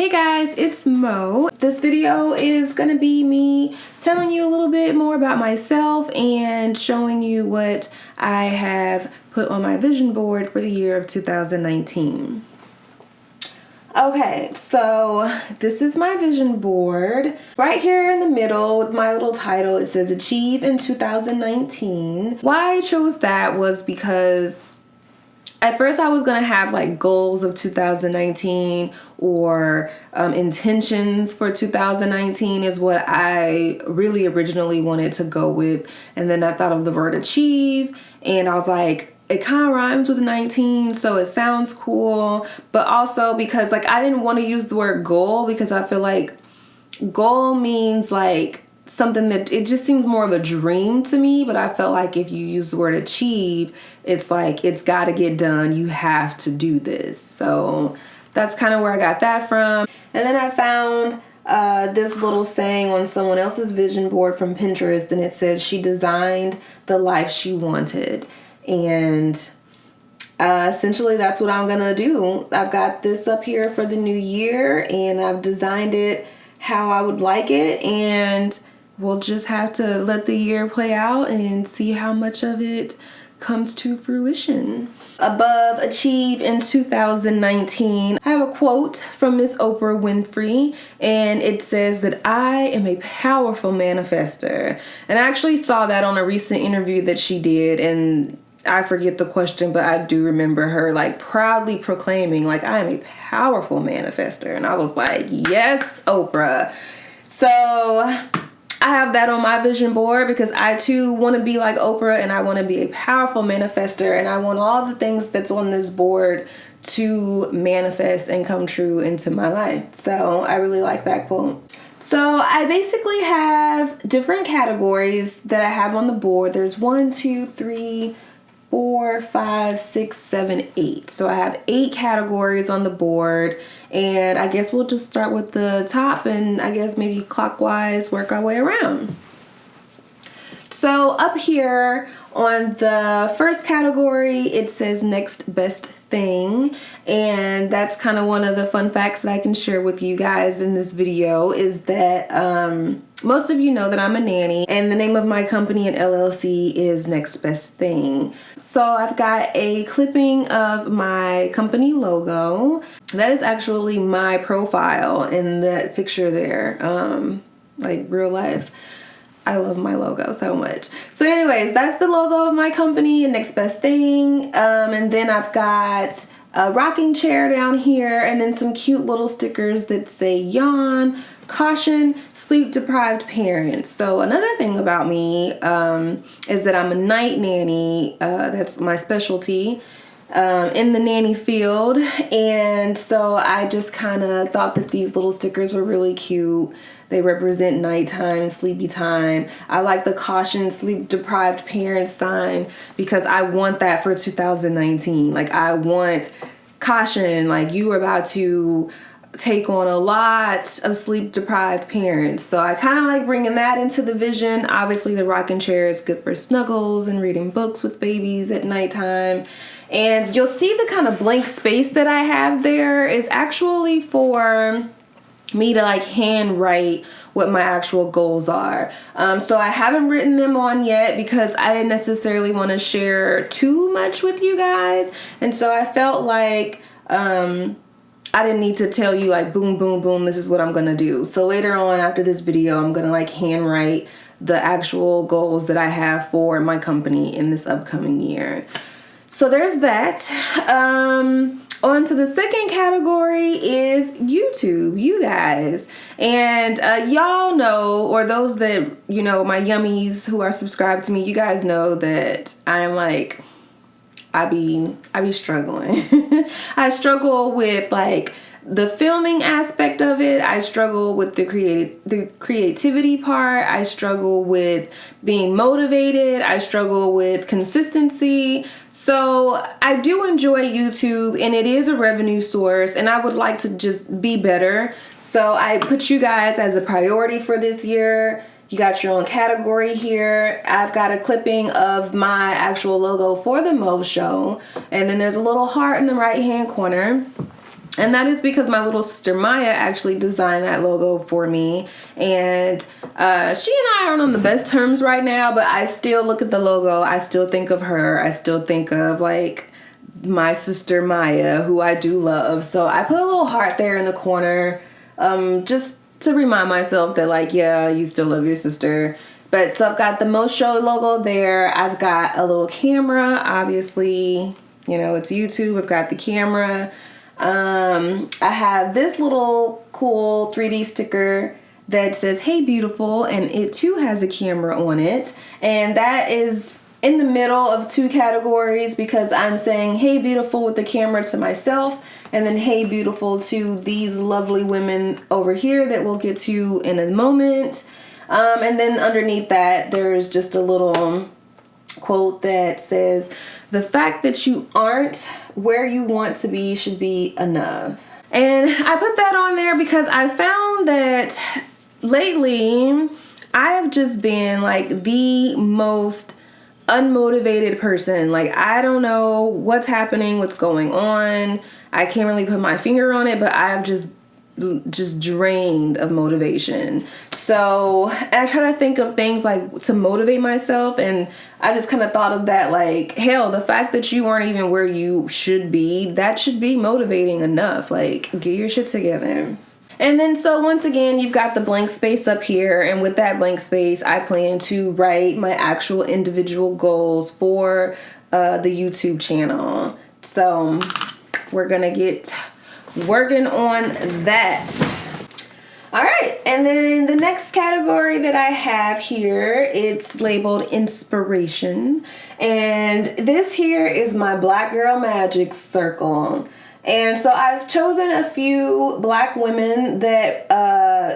Hey guys, it's Mo. This video is gonna be me telling you a little bit more about myself and showing you what I have put on my vision board for the year of 2019. Okay, so this is my vision board. Right here in the middle with my little title, it says Achieve in 2019. Why I chose that was because at first I was gonna have like goals of 2019 or intentions for 2019 is what I really originally wanted to go with. And then I thought of the word achieve and I was like, it kind of rhymes with 19, so it sounds cool. But also because like I didn't want to use the word goal because I feel like goal means like something that it just seems more of a dream to me, but I felt like if you use the word achieve, it's like it's got to get done. You have to do this. So that's kind of where I got that from. And then I found this little saying on someone else's vision board from Pinterest, and it says she designed the life she wanted. And essentially that's what I'm gonna do. I've got this up here for the new year and I've designed it how I would like it, and we'll just have to let the year play out and see how much of it comes to fruition. Above achieve in 2019, I have a quote from Miss Oprah Winfrey, and it says that I am a powerful manifester. And I actually saw that on a recent interview that she did, and I forget the question, but I do remember her like proudly proclaiming like I am a powerful manifester. And I was like, yes, Oprah. So I have that on my vision board because I too want to be like Oprah, and I want to be a powerful manifester, and I want all the things that's on this board to manifest and come true into my life. So I really like that quote. So I basically have different categories that I have on the board. There's 1, 2, 3, 4, 5, 6, 7, 8. So I have 8 categories on the board, and I guess we'll just start with the top and I guess maybe clockwise work our way around. So up here on the first category, it says next best thing, and that's kind of one of the fun facts that I can share with you guys in this video is that most of you know that I'm a nanny, and the name of my company and LLC is Next Best Thing. So I've got a clipping of my company logo. That is actually my profile in that picture there, like real life. I love my logo so much. So anyways, that's the logo of my company and Next Best Thing. And then I've got a rocking chair down here, and then some cute little stickers that say yawn, caution, sleep deprived parents. So another thing about me is that I'm a night nanny. That's my specialty in the nanny field. And so I just kind of thought that these little stickers were really cute. They represent nighttime, sleepy time. I like the caution, sleep deprived parents sign because I want that for 2019. Like I want caution, like you are about to take on a lot of sleep deprived parents. So I kind of like bringing that into the vision. Obviously the rocking chair is good for snuggles and reading books with babies at nighttime. And you'll see the kind of blank space that I have there is actually for me to like handwrite what my actual goals are. So I haven't written them on yet because I didn't necessarily want to share too much with you guys. And so I felt like I didn't need to tell you like boom, boom, boom, this is what I'm gonna do. So later on after this video, I'm gonna like handwrite the actual goals that I have for my company in this upcoming year. So there's that. On to the second category is YouTube, you guys. And y'all know, or those that, you know, my yummies who are subscribed to me, you guys know that I'm like, I be struggling. I struggle with like the filming aspect of it. I struggle with the creativity part. I struggle with being motivated. I struggle with consistency. So I do enjoy YouTube, and it is a revenue source, and I would like to just be better. So I put you guys as a priority for this year. You got your own category here. I've got a clipping of my actual logo for the Mo Show, and then there's a little heart in the right hand corner. And that is because my little sister Maya actually designed that logo for me. And she and I aren't on the best terms right now, but I still look at the logo. I still think of her. I still think of like my sister Maya, who I do love. So I put a little heart there in the corner, just to remind myself that like, yeah, you still love your sister. But so I've got the Most Show logo there. I've got a little camera. Obviously, you know, it's YouTube. I've got the camera. I have this little cool 3D sticker that says, "Hey, beautiful," and it too has a camera on it. And that is in the middle of two categories because I'm saying, "Hey, beautiful," with the camera to myself, and then, "Hey, beautiful," to these lovely women over here that we'll get to in a moment. And then underneath that, there's just a little quote that says, "The fact that you aren't where you want to be should be enough." And I put that on there because I found that lately I have just been like the most unmotivated person. Like, I don't know what's happening, what's going on. I can't really put my finger on it, but I've just drained of motivation. So I try to think of things like to motivate myself, and I just kind of thought of that, like, hell, the fact that you aren't even where you should be, that should be motivating enough. Like, get your shit together. And then so once again, you've got the blank space up here, and with that blank space, I plan to write my actual individual goals for the YouTube channel. So we're gonna get working on that. All right, and then the next category that I have here, it's labeled inspiration. And this here is my Black Girl Magic circle. And so I've chosen a few Black women that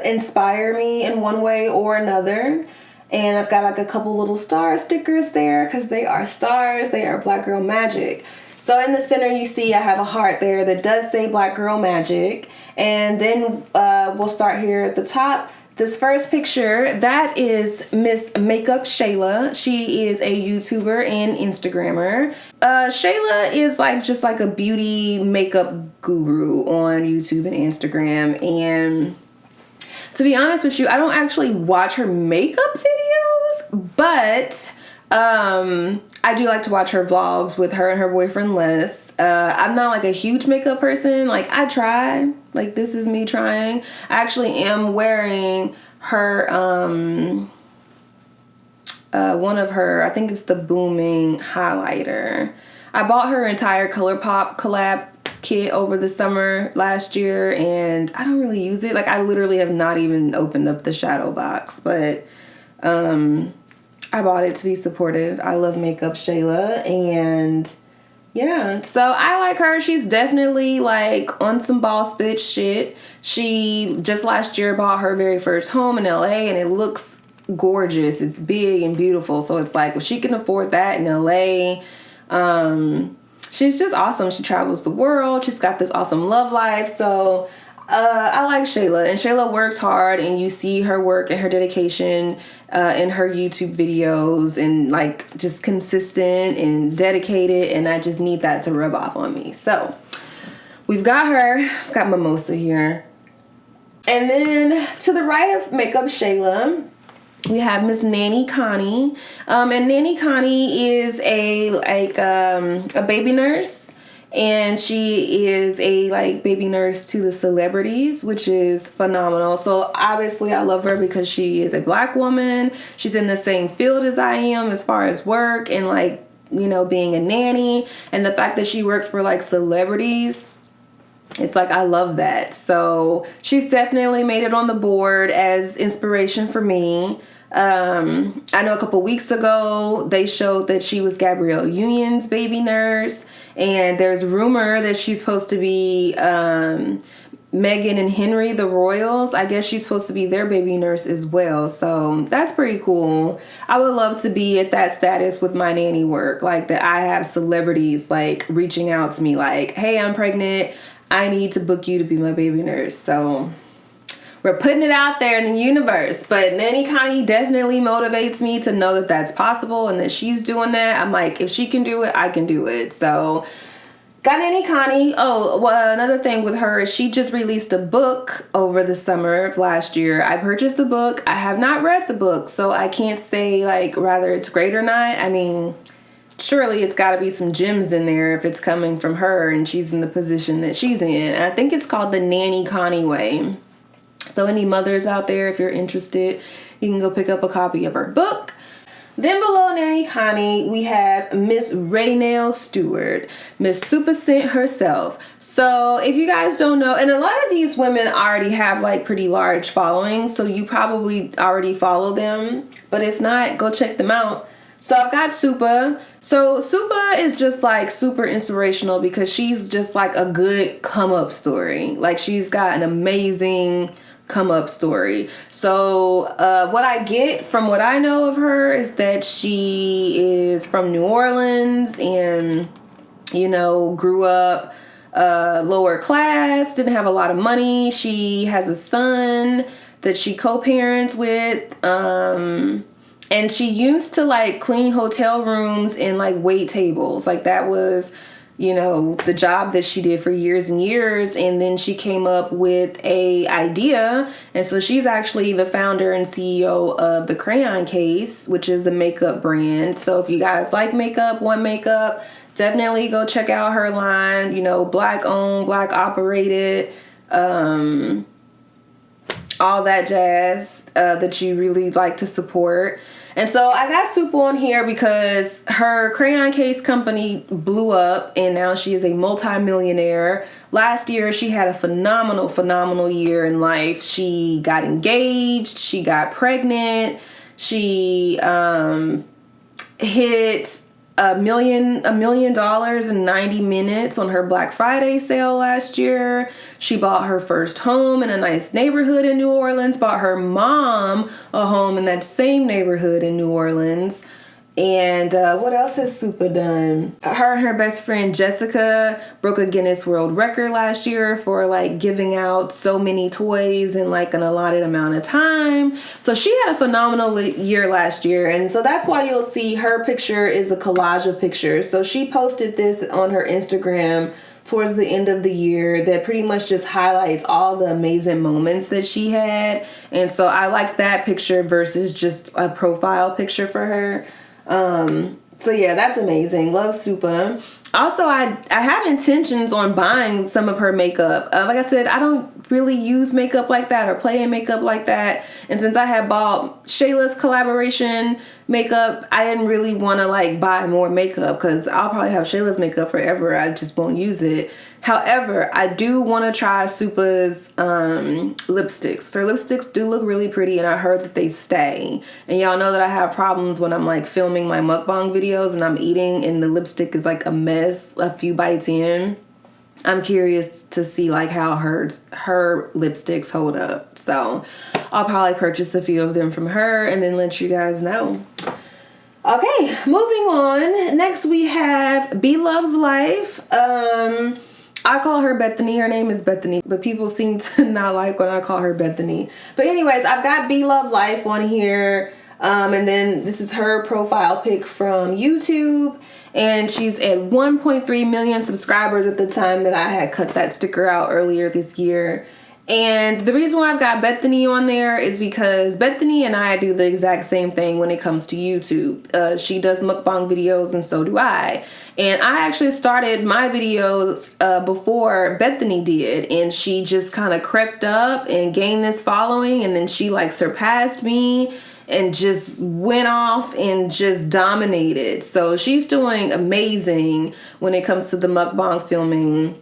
inspire me in one way or another. And I've got like a couple little star stickers there because they are stars, they are Black Girl Magic. So in the center, you see I have a heart there that does say Black Girl Magic. And then we'll start here at the top. This first picture, that is Miss Makeup Shayla. She is a YouTuber and Instagrammer. Shayla is like just like a beauty makeup guru on YouTube and Instagram. And to be honest with you, I don't actually watch her makeup videos, but I do like to watch her vlogs with her and her boyfriend Les. I'm not like a huge makeup person. Like, I try. Like, this is me trying. I actually am wearing her, one of her, I think it's the Booming highlighter. I bought her entire ColourPop collab kit over the summer last year, and I don't really use it. Like, I literally have not even opened up the shadow box, but I bought it to be supportive. I love Makeup Shayla, and yeah, so I like her. She's definitely like on some boss bitch shit. She just last year bought her very first home in LA, and it looks gorgeous. It's big and beautiful. So it's like, if she can afford that in LA, she's just awesome. She travels the world. She's got this awesome love life. So I like Shayla, and Shayla works hard, and you see her work and her dedication in her YouTube videos, and like just consistent and dedicated, and I just need that to rub off on me. So we've got her. I've got Mimosa here. And then to the right of Makeup Shayla, we have Miss Nanny Connie. And Nanny Connie is a baby nurse. And she is a like baby nurse to the celebrities, which is phenomenal. So obviously I love her because she is a Black woman. She's in the same field as I am as far as work and like, you know, being a nanny. And the fact that she works for like celebrities, it's like, I love that. So she's definitely made it on the board as inspiration for me. I know a couple weeks ago they showed that she was Gabrielle Union's baby nurse, and there's rumor that she's supposed to be Meghan and Henry the Royals. I guess she's supposed to be their baby nurse as well, so that's pretty cool. I would love to be at that status with my nanny work, like that I have celebrities like reaching out to me like, hey, I'm pregnant, I need to book you to be my baby nurse. So we're putting it out there in the universe. But Nanny Connie definitely motivates me to know that that's possible and that she's doing that. I'm like, if she can do it, I can do it. So Got Nanny Connie. Oh, well, another thing with her is she just released a book over the summer of last year. I purchased the book. I have not read the book, so I can't say like whether it's great or not. I mean, surely it's got to be some gems in there if it's coming from her and she's in the position that she's in. And I think it's called The Nanny Connie Way. So any mothers out there, if you're interested, you can go pick up a copy of her book. Then below Nanny Connie, we have Miss Raynell Stewart, Miss Super Scent herself. So if you guys don't know, and a lot of these women already have like pretty large followings, so you probably already follow them. But if not, go check them out. So I've got Supa. So Supa is just like super inspirational because she's just like a good come up story. Like she's got an amazing come up story. So what I get from what I know of her is that she is from New Orleans and, you know, grew up lower class, didn't have a lot of money. She has a son that she co-parents with. And she used to like clean hotel rooms and like wait tables. Like that was, you know, the job that she did for years and years. And then she came up with a idea. And so she's actually the founder and CEO of The Crayon Case, which is a makeup brand. So if you guys like makeup, want makeup, definitely go check out her line. You know, Black owned, Black operated, all that jazz that you really like to support. And so I got Supa on here because her crayon case company blew up and now she is a multi-millionaire. Last year, she had a phenomenal year in life. She got engaged. She got pregnant. She hit $1 million in 90 minutes on her Black Friday sale last year. She bought her first home in a nice neighborhood in New Orleans, bought her mom a home in that same neighborhood in New Orleans. And what else has Supa done? Her and her best friend Jessica broke a Guinness World Record last year for like giving out so many toys in like an allotted amount of time. So she had a phenomenal year last year. And so that's why you'll see her picture is a collage of pictures. So she posted this on her Instagram towards the end of the year that pretty much just highlights all the amazing moments that she had. And so I like that picture versus just a profile picture for her. So yeah, that's amazing. Love Supa. Also, I have intentions on buying some of her makeup. Like I said, I don't really use makeup like that or play in makeup like that. And since I had bought Shayla's collaboration makeup, I didn't really want to like buy more makeup because I'll probably have Shayla's makeup forever. I just won't use it. However, I do want to try Supa's lipsticks. Their lipsticks do look really pretty, and I heard that they stay. And y'all know that I have problems when I'm like filming my mukbang videos and I'm eating and the lipstick is like a mess a few bites in. I'm curious to see like how her lipsticks hold up. So I'll probably purchase a few of them from her and then let you guys know. Okay, moving on. Next we have B Loves Life. I call her Bethany. Her name is Bethany, but people seem to not like when I call her Bethany. But anyways, I've got B Love Life on here. And then this is her profile pic from YouTube. And she's at 1.3 million subscribers at the time that I had cut that sticker out earlier this year. And the reason why I've got Bethany on there is because Bethany and I do the exact same thing when it comes to YouTube. She does mukbang videos and so do I. And I actually started my videos before Bethany did. And she just kind of crept up and gained this following. And then she like surpassed me and just went off and just dominated. So she's doing amazing when it comes to the mukbang filming.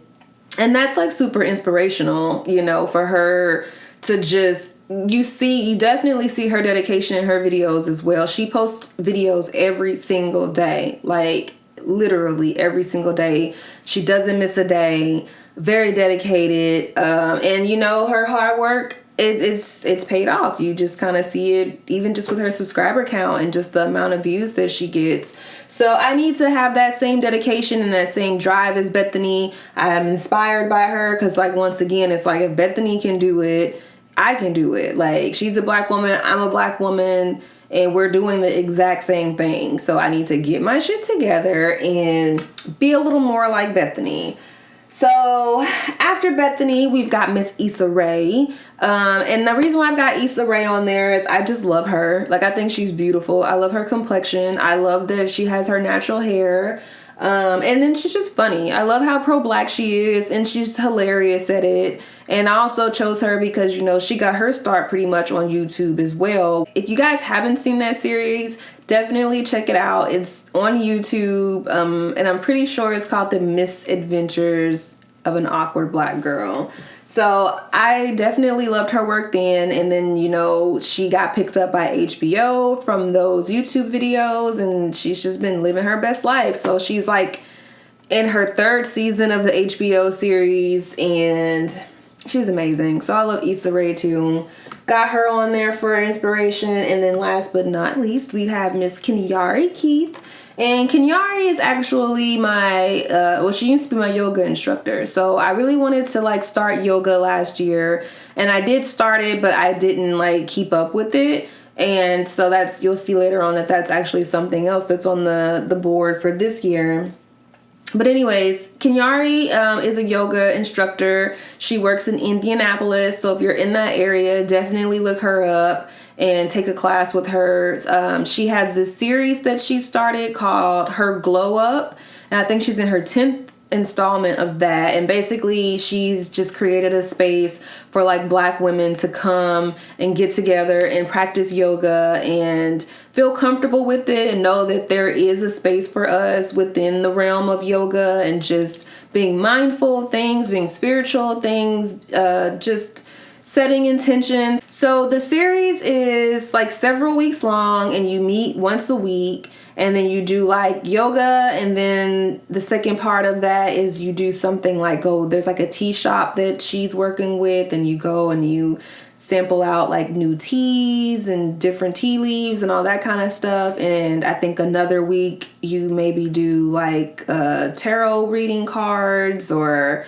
And that's like super inspirational, you know, for her to just, you definitely see her dedication in her videos as well. She posts videos every single day, like literally every single day. She doesn't miss a day, very dedicated. And you know, her hard work, it's paid off. You just kind of see it even just with her subscriber count and just the amount of views that she gets. So I need to have that same dedication and that same drive as Bethany. I'm inspired by her because like once again, it's like if Bethany can do it, I can do it. Like she's a black woman, I'm a black woman, and we're doing the exact same thing. So I need to get my shit together and be a little more like Bethany. So after Bethany, we've got Miss Issa Rae. And the reason why I've got Issa Rae on there is I just love her. Like, I think she's beautiful. I love her complexion. I love that she has her natural hair. And then she's just funny. I love how pro-black she is, and she's hilarious at it. And I also chose her because, you know, she got her start pretty much on YouTube as well. If you guys haven't seen that series, definitely check it out. It's on YouTube, and I'm pretty sure it's called The Misadventures of an Awkward Black Girl. So I definitely loved her work then, and then, you know, she got picked up by HBO from those YouTube videos, and she's just been living her best life. So she's like in her 3rd season of the HBO series, and she's amazing. So I love Issa Rae too. Got her on there for inspiration. And then last but not least, we have Miss Kenyari Keith. And Kenyari is actually my, she used to be my yoga instructor. So I really wanted to like start yoga last year. And I did start it, but I didn't like keep up with it. And so you'll see later on that that's actually something else that's on the board for this year. But anyways, Kenyari is a yoga instructor. She works in Indianapolis. So if you're in that area, definitely look her up and take a class with her. She has this series that she started called Her Glow Up. And I think she's in her 10th installment of that. And basically she's just created a space for like black women to come and get together and practice yoga and feel comfortable with it and know that there is a space for us within the realm of yoga and just being mindful of things, being spiritual things, just setting intentions. So the series is like several weeks long, and you meet once a week, and then you do like yoga, and then the second part of that is you do something like there's like a tea shop that she's working with, and you go and you sample out like new teas and different tea leaves and all that kind of stuff. And I think another week you maybe do like tarot reading cards, or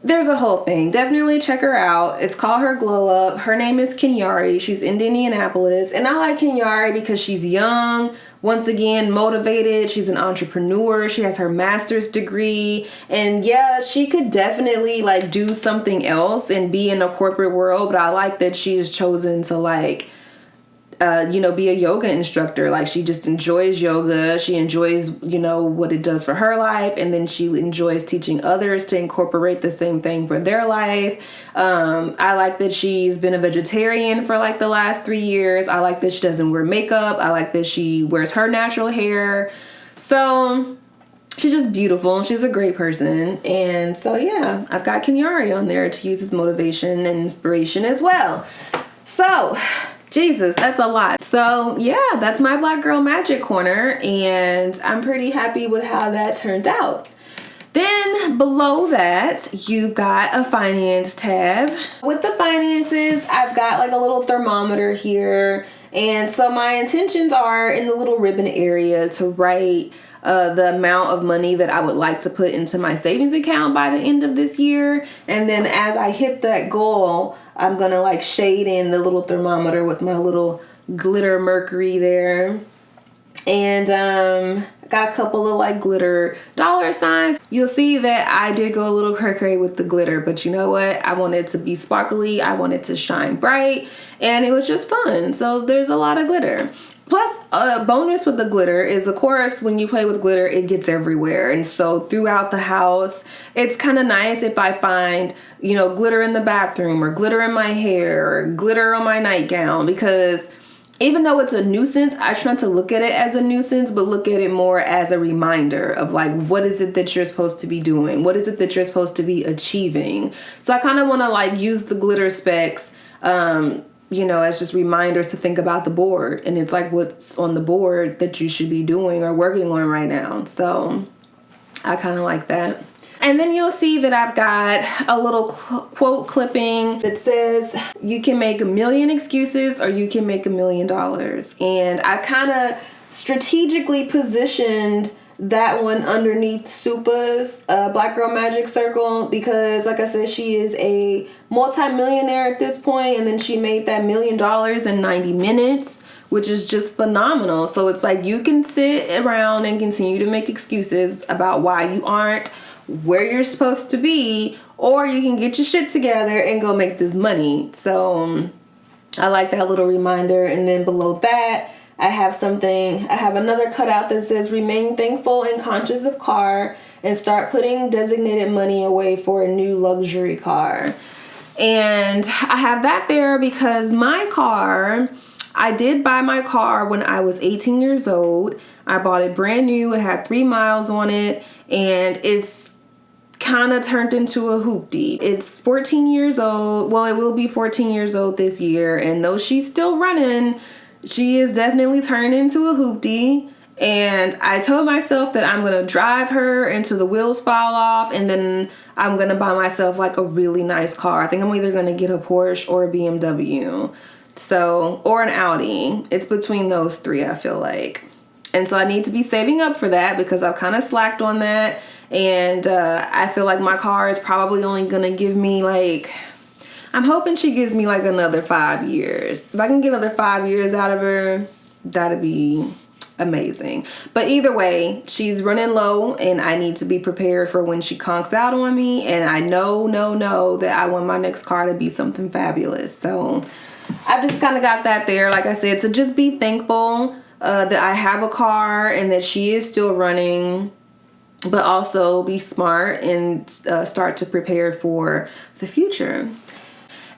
there's a whole thing. Definitely check her out. It's called Her Glow Up. Her name is Kenyari. She's in Indianapolis. And I like Kenyari because she's young, once again, motivated. She's an entrepreneur. She has her master's degree. And yeah, she could definitely like do something else and be in the corporate world. But I like that she's chosen to like, be a yoga instructor. Like, she just enjoys yoga. She enjoys, what it does for her life. And then she enjoys teaching others to incorporate the same thing for their life. I like that she's been a vegetarian for like the last 3 years. I like that she doesn't wear makeup. I like that she wears her natural hair. So she's just beautiful. She's a great person. And so, yeah, I've got Kenyari on there to use as motivation and inspiration as well. So, Jesus, that's a lot. So yeah, that's my Black Girl Magic Corner, and I'm pretty happy with how that turned out. Then below that, you've got a finance tab. With the finances, I've got like a little thermometer here. And so my intentions are in the little ribbon area to write the amount of money that I would like to put into my savings account by the end of this year. And then as I hit that goal, I'm going to like shade in the little thermometer with my little glitter mercury there. And got a couple of like glitter dollar signs. You'll see that I did go a little cray-cray with the glitter, but you know what? I wanted it to be sparkly. I wanted to shine bright, and it was just fun. So there's a lot of glitter. Plus, a bonus with the glitter is, of course, when you play with glitter, it gets everywhere. And so throughout the house, it's kind of nice if I find, glitter in the bathroom or glitter in my hair or glitter on my nightgown, because even though it's a nuisance, I try to look at it as a nuisance, but look at it more as a reminder of like, what is it that you're supposed to be doing? What is it that you're supposed to be achieving? So I kind of want to like use the glitter specks, as just reminders to think about the board. And it's like what's on the board that you should be doing or working on right now. So I kind of like that. And then you'll see that I've got a little quote clipping that says, you can make 1 million excuses or you can make $1 million. And I kind of strategically positioned that one underneath Supa's Black Girl Magic Circle, because like I said, she is a multi-millionaire at this point, and then she made that $1 million in 90 minutes, which is just phenomenal. So it's like you can sit around and continue to make excuses about why you aren't where you're supposed to be, or you can get your shit together and go make this money. So I like that little reminder. And then below that, I have another cutout that says remain thankful and conscious of car and start putting designated money away for a new luxury car. And I have that there because I did buy my car when I was 18 years old. I bought it brand new. It had 3 miles on it, and it's kind of turned into a hoopty. It's 14 years old. Well, it will be 14 years old this year. And though she's still running, she is definitely turned into a hoopty. And I told myself that I'm going to drive her until the wheels fall off. And then I'm going to buy myself like a really nice car. I think I'm either going to get a Porsche or a BMW. Or an Audi. It's between those three, I feel like. And so I need to be saving up for that because I've kind of slacked on that. And I feel like my car is probably only going to give me I'm hoping she gives me another 5 years. If I can get another 5 years out of her, that'd be amazing. But either way, she's running low and I need to be prepared for when she conks out on me. And I know that I want my next car to be something fabulous. So I've just kind of got that there. Like I said, to just be thankful that I have a car and that she is still running, but also be smart and start to prepare for the future.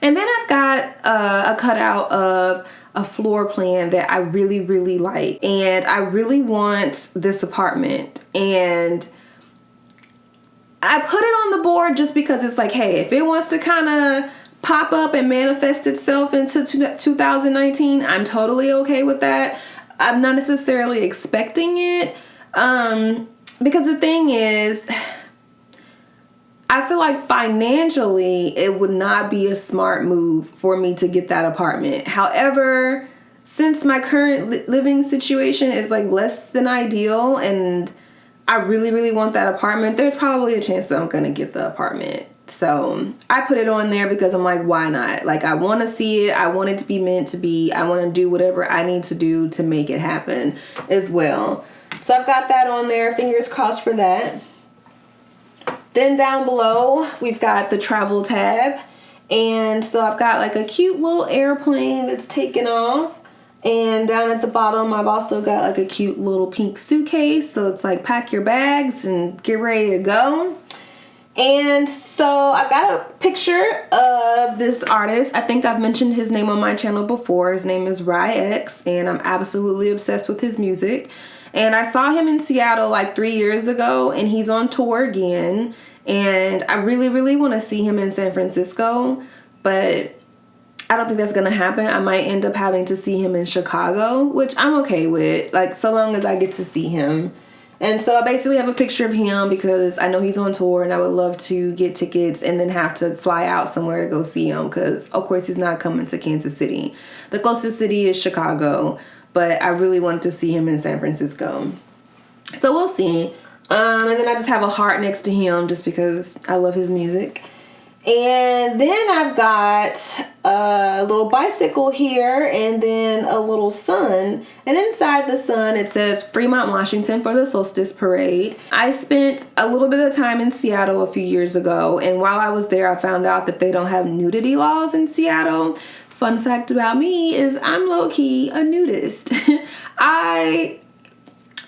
And then I've got a cutout of a floor plan that I really, really like. And I really want this apartment. And I put it on the board just because it's like, hey, if it wants to kind of pop up and manifest itself into 2019, I'm totally okay with that. I'm not necessarily expecting it. Because the thing is, I feel like financially it would not be a smart move for me to get that apartment. However, since my current living situation is less than ideal and I really, really want that apartment, there's probably a chance that I'm going to get the apartment. So I put it on there because I'm like, why not? I want to see it. I want it to be meant to be. I want to do whatever I need to do to make it happen as well. So I've got that on there. Fingers crossed for that. Then down below, we've got the travel tab. And so I've got a cute little airplane that's taken off. And down at the bottom, I've also got a cute little pink suitcase. So it's pack your bags and get ready to go. And so I've got a picture of this artist. I think I've mentioned his name on my channel before. His name is X, and I'm absolutely obsessed with his music. And I saw him in Seattle 3 years ago, and he's on tour again. And I really, really want to see him in San Francisco, but I don't think that's going to happen. I might end up having to see him in Chicago, which I'm okay with, so long as I get to see him. And so I basically have a picture of him because I know he's on tour and I would love to get tickets and then have to fly out somewhere to go see him because, of course, he's not coming to Kansas City. The closest city is Chicago, but I really want to see him in San Francisco. So we'll see. And then I just have a heart next to him just because I love his music. And then I've got a little bicycle here and then a little sun. And inside the sun, it says Fremont, Washington for the Solstice Parade. I spent a little bit of time in Seattle a few years ago. And while I was there, I found out that they don't have nudity laws in Seattle. Fun fact about me is I'm low-key a nudist.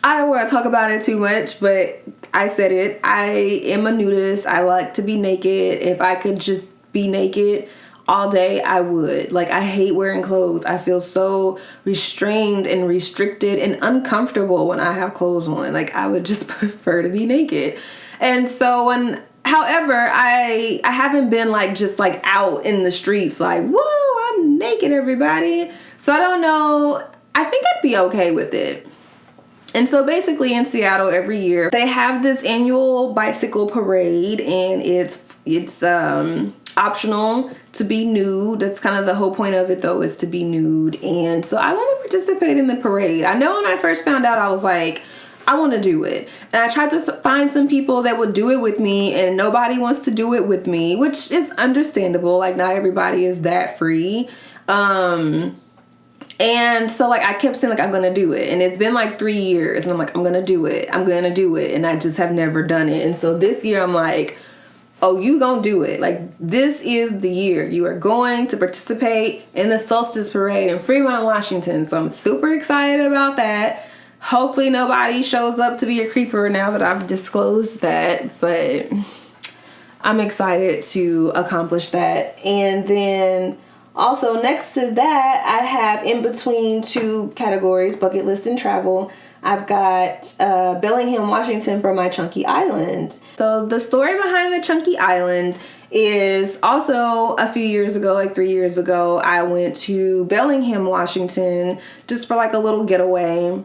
I don't want to talk about it too much, but I said it. I am a nudist. I like to be naked. If I could just be naked all day, I would. I hate wearing clothes. I feel so restrained and restricted and uncomfortable when I have clothes on. I would just prefer to be naked. And so however, I haven't been just out in the streets whoa, I'm naked, everybody. So I don't know. I think I'd be okay with it. And so basically in Seattle every year they have this annual bicycle parade, and it's optional to be nude. That's kind of the whole point of it, though, is to be nude. And so I want to participate in the parade. I know when I first found out, I was like, I want to do it. And I tried to find some people that would do it with me, and nobody wants to do it with me, which is understandable. Not everybody is that free. And so like I kept saying like I'm gonna do it, and it's been like 3 years, and I'm like I'm gonna do it, and I just have never done it. And so this year I'm like, oh, you gonna do it. Like, this is the year you are going to participate in the solstice parade in Fremont, Washington. So I'm super excited about that. Hopefully nobody shows up to be a creeper now that I've disclosed that, but I'm excited to accomplish that. And then also next to that, I have in between two categories, bucket list and travel, I've got Bellingham, Washington for my Chunky Island. So the story behind the Chunky Island is also a few years ago, like 3 years ago, I went to Bellingham, Washington just for like a little getaway.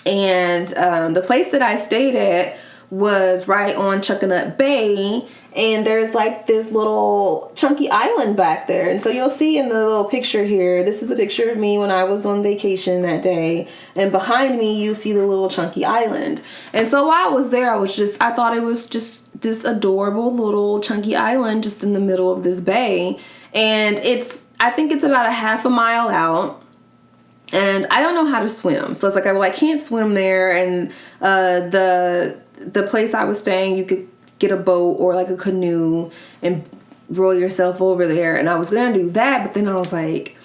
And the place that I stayed at was right on Chuckanut Bay, and there's like this little Chunky Island back there. And so you'll see in the little picture here, this is a picture of me when I was on vacation that day, and behind me you see the little Chunky Island. And so while I was there, I thought it was just this adorable little Chunky Island just in the middle of this bay. And I think it's about a half a mile out. And I don't know how to swim. So it's like, I can't swim there. And the place I was staying, you could get a boat or like a canoe and roll yourself over there. And I was going to do that, but then I was like,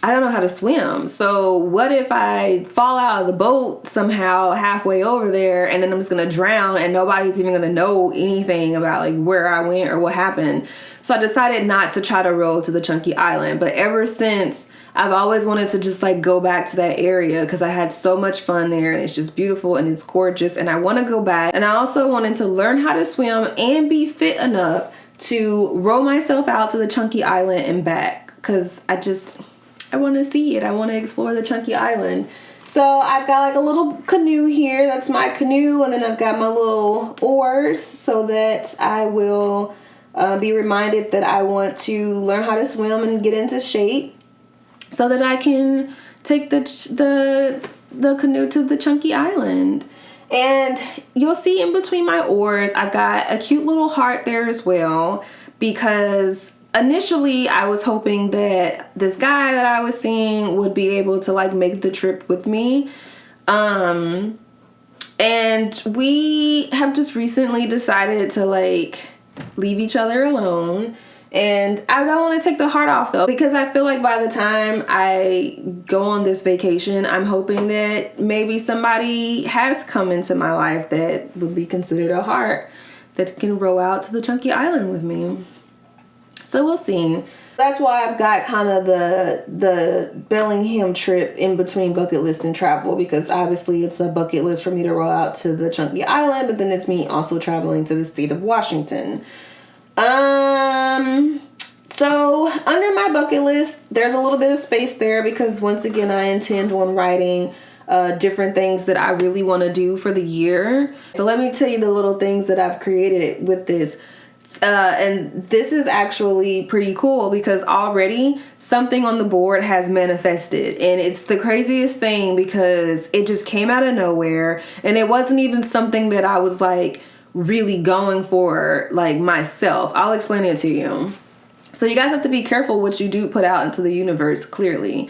I don't know how to swim. So what if I fall out of the boat somehow halfway over there, and then I'm just going to drown and nobody's even going to know anything about like where I went or what happened. So I decided not to try to row to the Chunky Island. But ever since, I've always wanted to just like go back to that area because I had so much fun there, and it's just beautiful and it's gorgeous, and I want to go back. And I also wanted to learn how to swim and be fit enough to row myself out to the Chunky Island and back, because I want to see it. I want to explore the Chunky Island. So I've got like a little canoe here. That's my canoe. And then I've got my little oars so that I will be reminded that I want to learn how to swim and get into shape, so that I can take the canoe to the Chunky Island. And you'll see in between my oars, I've got a cute little heart there as well, because initially I was hoping that this guy that I was seeing would be able to like make the trip with me. And we have just recently decided to like leave each other alone. And I don't want to take the heart off though, because I feel like by the time I go on this vacation, I'm hoping that maybe somebody has come into my life that would be considered a heart that can row out to the Chunky Island with me. So we'll see. That's why I've got kind of the Bellingham trip in between bucket list and travel, because obviously it's a bucket list for me to row out to the Chunky Island, but then it's me also traveling to the state of Washington. So under my bucket list, there's a little bit of space there because once again, I intend on writing different things that I really want to do for the year. So let me tell you the little things that I've created with this. And this is actually pretty cool because already something on the board has manifested, and it's the craziest thing because it just came out of nowhere, and it wasn't even something that I was like really going for like myself. I'll explain it to you. So you guys have to be careful what you do put out into the universe, clearly.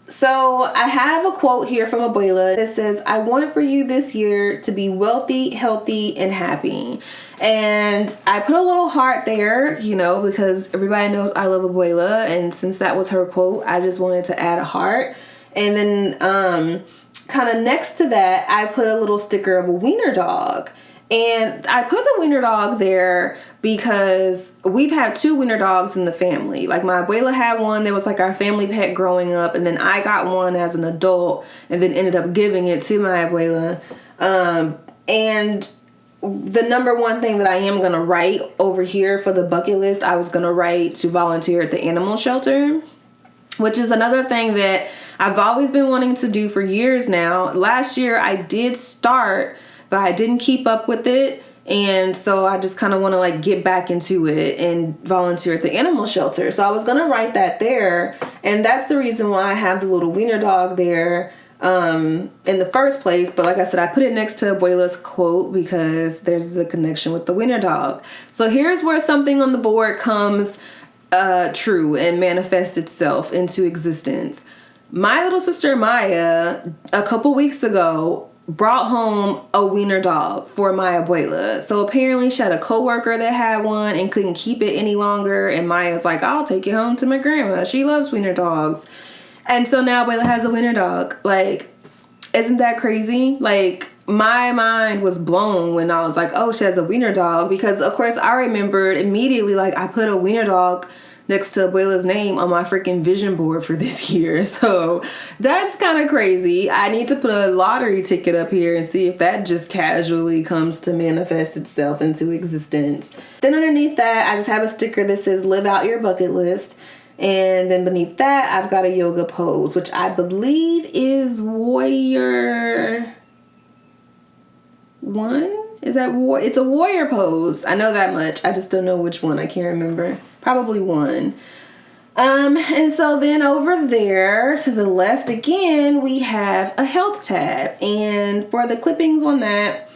So I have a quote here from Abuela that says, "I want for you this year to be wealthy, healthy, and happy." And I put a little heart there, you know, because everybody knows I love Abuela. And since that was her quote, I just wanted to add a heart. And then kind of next to that, I put a little sticker of a wiener dog. And I put the wiener dog there because we've had 2 wiener dogs in the family. Like my abuela had one that was like our family pet growing up, and then I got one as an adult and then ended up giving it to my abuela. And the number one thing that I am going to write over here for the bucket list, I was going to write to volunteer at the animal shelter, which is another thing that I've always been wanting to do for years now. Last year I did start, but I didn't keep up with it. And so I just kind of want to like get back into it and volunteer at the animal shelter. So I was going to write that there. And that's the reason why I have the little wiener dog there in the first place. But like I said, I put it next to Abuela's quote because there's a connection with the wiener dog. So here's where something on the board comes true and manifest itself into existence. My little sister Maya, a couple weeks ago, brought home a wiener dog for my abuela. So apparently she had a coworker that had one and couldn't keep it any longer. And Maya's like, I'll take it home to my grandma. She loves wiener dogs. And so now abuela has a wiener dog. Like, isn't that crazy? Like, my mind was blown when I was like, oh, she has a wiener dog. Because, of course, I remembered immediately, like, I put a wiener dog next to abuela's name on my freaking vision board for this year. So that's kind of crazy. I need to put a lottery ticket up here and see if that just casually comes to manifest itself into existence. Then underneath that, I just have a sticker that says live out your bucket list. And then beneath that, I've got a yoga pose, which I believe is warrior one. Is that it's a warrior pose. I know that much. I just don't know which one. I can't remember. Probably one. And so then over there to the left again, we have a health tab. And for the clippings on that,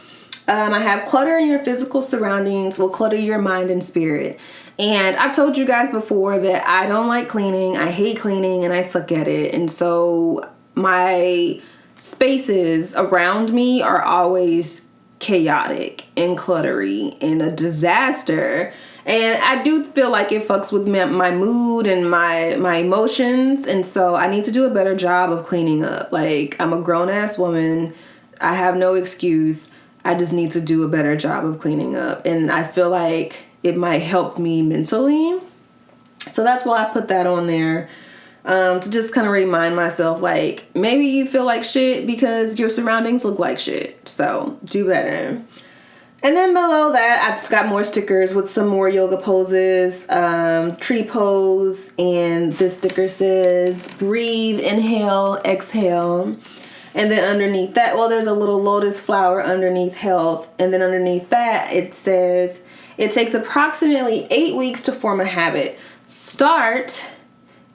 I have clutter in your physical surroundings will clutter your mind and spirit. And I've told you guys before that I don't like cleaning. I hate cleaning and I suck at it. And so my spaces around me are always chaotic and cluttery and a disaster. And I do feel like it fucks with my mood and my emotions. And so I need to do a better job of cleaning up. Like, I'm a grown-ass woman. I have no excuse. I just need to do a better job of cleaning up. And I feel like it might help me mentally. So that's why I put that on there. To just kind of remind myself, like, maybe you feel like shit because your surroundings look like shit. So do better. And then below that, I've got more stickers with some more yoga poses, tree pose, and this sticker says breathe, inhale, exhale. And then underneath that, well, there's a little lotus flower underneath health. And then underneath that, it says it takes approximately 8 weeks to form a habit. Start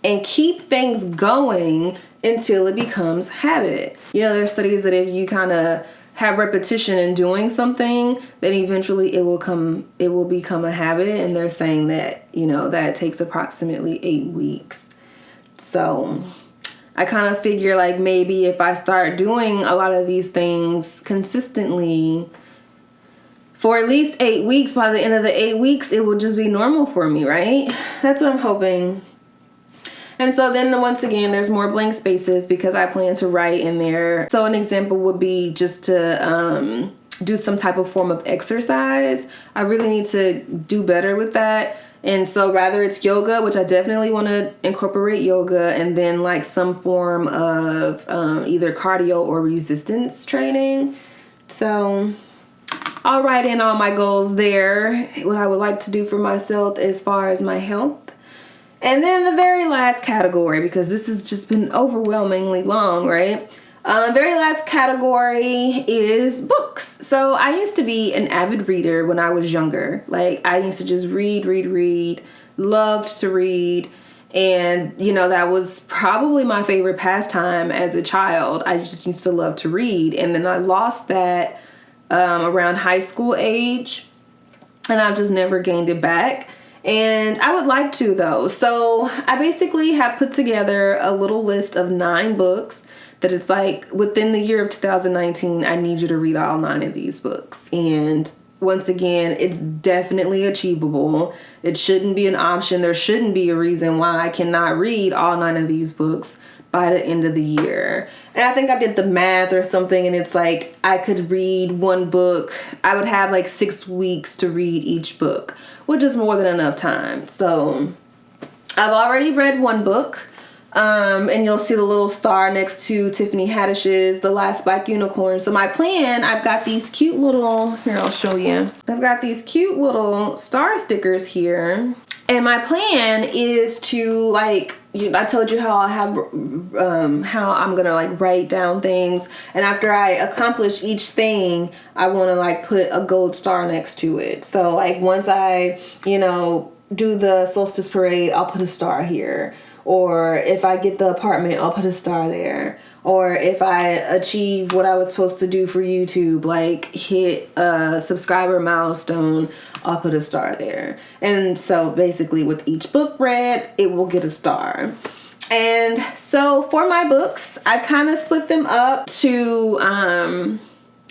and keep things going until it becomes habit. You know, there's studies that if you kind of have repetition in doing something, then eventually it will become a habit. And they're saying that, you know, that takes approximately 8 weeks. So I kind of figure like maybe if I start doing a lot of these things consistently for at least 8 weeks, by the end of the 8 weeks, it will just be normal for me, right? That's what I'm hoping. And so then once again, there's more blank spaces because I plan to write in there. So an example would be just to do some type of form of exercise. I really need to do better with that. And so rather it's yoga, which I definitely want to incorporate yoga, and then like some form of either cardio or resistance training. So I'll write in all my goals there, what I would like to do for myself as far as my health. And then the very last category, because this has just been overwhelmingly long, right? Very last category is books. So I used to be an avid reader when I was younger. Like, I used to just read, loved to read. And, you know, that was probably my favorite pastime as a child. I just used to love to read. And then I lost that around high school age. And I've just never gained it back. And I would like to, though. So I basically have put together a little list of 9 books that it's like within the year of 2019, I need you to read all 9 of these books. And once again, it's definitely achievable. It shouldn't be an option. There shouldn't be a reason why I cannot read all 9 of these books by the end of the year. And I think I did the math or something, and it's like I could read one book. I would have like 6 weeks to read each book, which is more than enough time. So I've already read one book, and you'll see the little star next to Tiffany Haddish's The Last Black Unicorn. So my plan, I've got these cute little, here, I'll show you. I've got these cute little star stickers here. And my plan is to, like, I told you how I have, how I'm gonna like write down things, and after I accomplish each thing, I want to like put a gold star next to it. So like once I, you know, do the solstice parade, I'll put a star here. Or if I get the apartment, I'll put a star there. Or if I achieve what I was supposed to do for YouTube, like hit a subscriber milestone, I'll put a star there. And so basically with each book read, it will get a star. And so for my books, I kind of split them up to,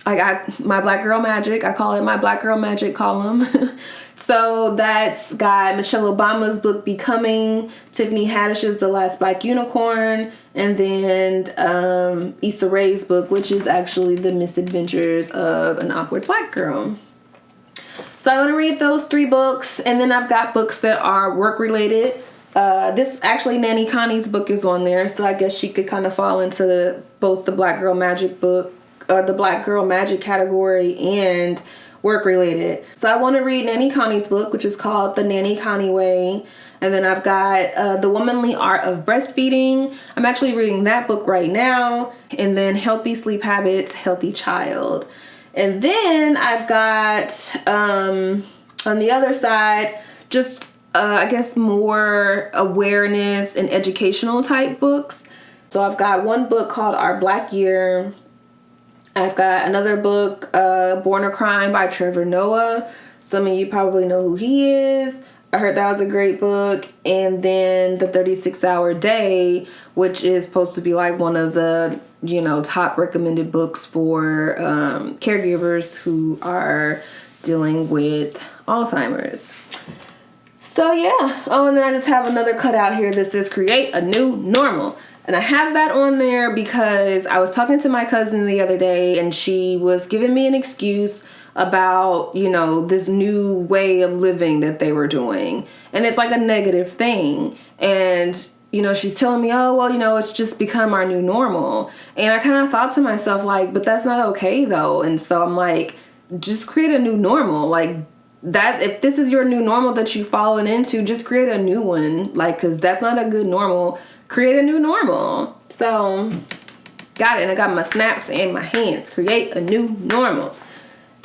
I got my Black Girl Magic. I call it my Black Girl Magic column. So that's got Michelle Obama's book Becoming, Tiffany Haddish's The Last Black Unicorn, and then Issa Rae's book, which is actually The Misadventures of an Awkward Black Girl. So I'm going to read those 3 books, and then I've got books that are work related. This actually, Nanny Connie's book is on there, so I guess she could kind of fall into both the Black Girl Magic book, or the Black Girl Magic category, and work related. So I want to read Nanny Connie's book, which is called The Nanny Connie Way. And then I've got The Womanly Art of Breastfeeding. I'm actually reading that book right now. And then Healthy Sleep Habits, Healthy Child. And then I've got, on the other side, just, I guess, more awareness and educational type books. So I've got one book called Our Black Year. I've got another book, Born a Crime by Trevor Noah. Some of you probably know who he is. I heard that was a great book. And then The 36-Hour Day, which is supposed to be like one of the, top recommended books for caregivers who are dealing with Alzheimer's. So yeah. Oh, and then I just have another cutout here that says Create a New Normal. And I have that on there because I was talking to my cousin the other day and she was giving me an excuse about, this new way of living that they were doing. And it's like a negative thing. And, she's telling me, oh, well, it's just become our new normal. And I kind of thought to myself, like, but that's not okay, though. And so I'm like, just create a new normal. Like, that, if this is your new normal that you've fallen into, just create a new one. Like, because that's not a good normal. Create a new normal. So, got it. And I got my snaps in my hands. Create a new normal.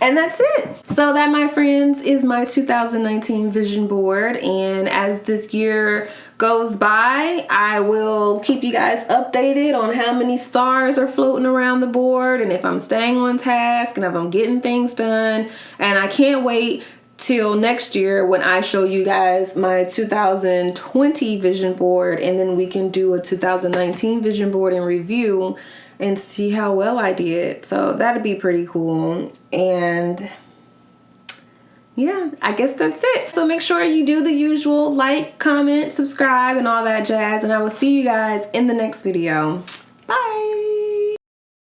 And that's it. So that, my friends, is my 2019 vision board. And as this year goes by, I will keep you guys updated on how many stars are floating around the board and if I'm staying on task and if I'm getting things done. And I can't wait till next year when I show you guys my 2020 vision board, and then we can do a 2019 vision board and review and see how well I did. So that'd be pretty cool. And yeah, I guess that's it. So make sure you do the usual, like, comment, subscribe, and all that jazz. And I will see you guys in the next video. Bye.